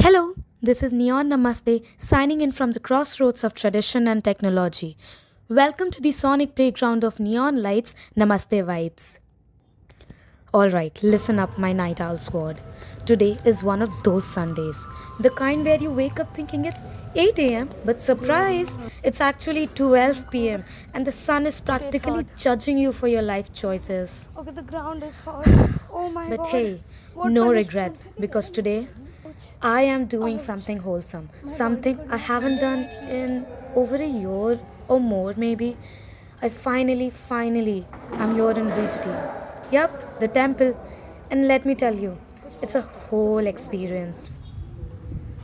Hello, this is Neon Namaste signing in from the crossroads of tradition and technology. Welcome to the sonic playground of neon lights, Namaste vibes. Alright, listen up, my night owl squad. Today is one of those Sundays. The kind where you wake up thinking it's 8 a.m., but surprise, it's actually 12 p.m., and the sun is Okay, it's practically hot. judging you for your life choices. Okay, the ground is hot. Oh my But god. hey, What no punishment? regrets because today Ouch. I am doing Ouch. something wholesome, My body something could I not haven't handle done that heat. in over a year or more, maybe. I finally, I'm here in VGT. Yup, the temple. And let me tell you, it's a whole experience.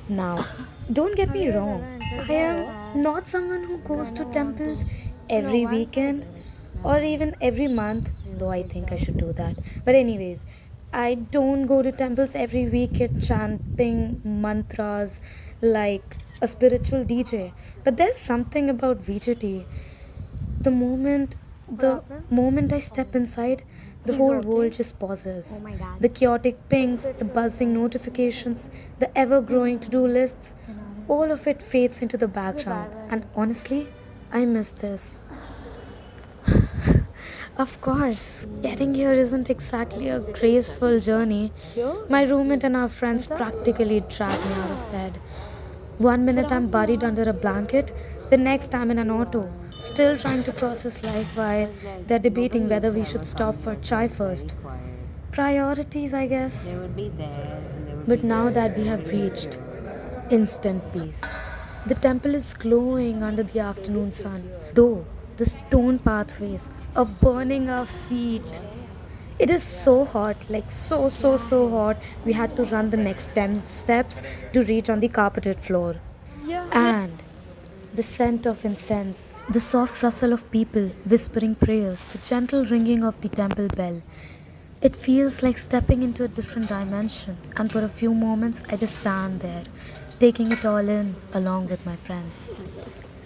Now, don't get me wrong, I am not someone who goes to temples No, every one side. weekend or even every month, though I think I should do that. But, anyways, I don't go to temples every weekend chanting mantras like a spiritual DJ. But there's something about VGT. The moment What the happened? moment I step inside, the He's whole okay. world just pauses. Oh my god. The chaotic pings, the buzzing notifications, the ever growing to do lists, all of it fades into the background. And honestly, I miss this. Of course, getting here isn't exactly a graceful journey. My roommate and our friends practically dragged me out of bed. One minute I'm buried under a blanket, the next I'm in an auto, still trying to process life while they're debating whether we should stop for chai first. Priorities, I They guess. will be there and they will be But now there that we and have they will reached instant peace, the temple is glowing under the afternoon sun, though the stone pathways are burning our feet. It is so hot, like so hot. We had to run the next 10 steps to reach on the carpeted floor. Yeah. And the scent of incense, the soft rustle of people whispering prayers, the gentle ringing of the temple bell. It feels like stepping into a different dimension, and for a few moments I just stand there, taking it all in along with my friends.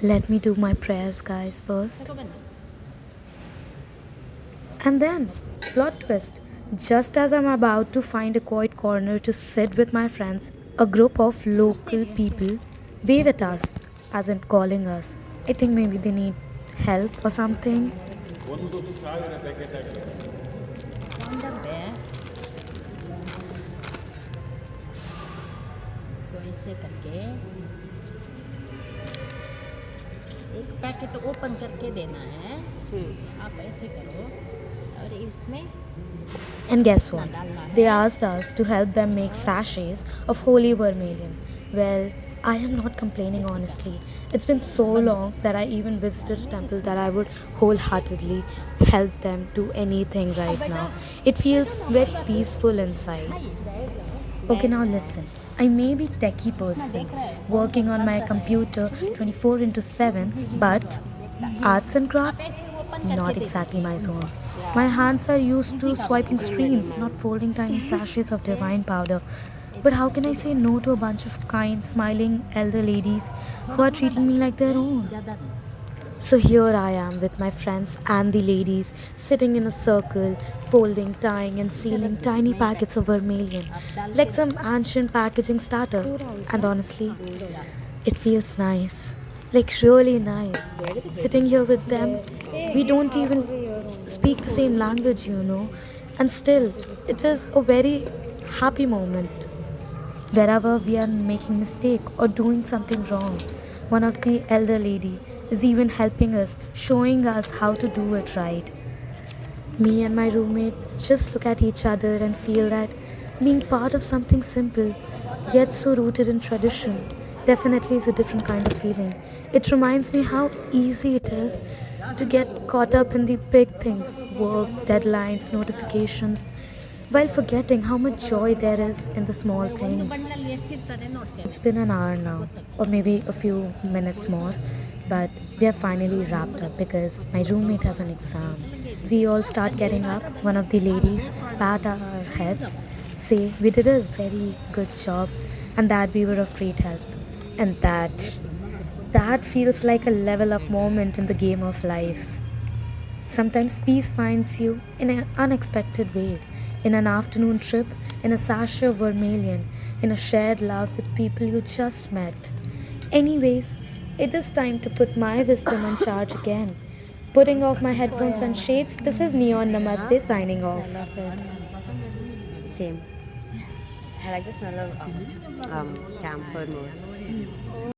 Let me do my prayers, guys, first. And then, plot twist. Just as I'm about to find a quiet corner to sit with my friends, a group of local people wave at us, as in calling us. I think maybe they need help or something. on the bed तो ऐसे करके एक packet open करके देना है आप ऐसे करो और इसमें And guess what? They asked us to help them make sachets of holy vermilion. Well, I am not complaining honestly. It's been so long that I even visited a temple that I would wholeheartedly help them do anything right now. It feels very peaceful inside. Okay, now listen. I may be techie person, working on my computer 24 into 7, but arts and crafts, not exactly my zone. My hands are used to swiping screens, not folding tiny sachets of divine powder. But how can I say no to a bunch of kind, smiling elder ladies who are treating me like their own? So here I am with my friends and the ladies sitting in a circle, folding, tying, and sealing tiny packets of vermilion, like some ancient packaging starter. And honestly, it feels nice. Like really nice. Sitting here with them, we don't even speak the same language, and still, it is a very happy moment. Wherever we are making mistake or doing something wrong, one of the elder lady is even helping us, showing us how to do it right. Me and my roommate just look at each other and feel that being part of something simple, yet so rooted in tradition, definitely is a different kind of feeling. It reminds me how easy it is to get caught up in the big things work, deadlines, notifications while forgetting how much joy there is in the small things. It's been an hour now, or maybe a few minutes more, but we are finally wrapped up because my roommate has an exam. As we all start getting up, one of the ladies pat our heads, say we did a very good job and that we were of great help. And that feels like a level up moment in the game of life. Sometimes peace finds you in unexpected ways. In an afternoon trip, in a sachet of vermilion, in a shared love with people you just met. Anyways, it is time to put my wisdom on charge again. Putting off my headphones and shades, this is Neon Namaste signing off. Same. I like the smell of camphor more.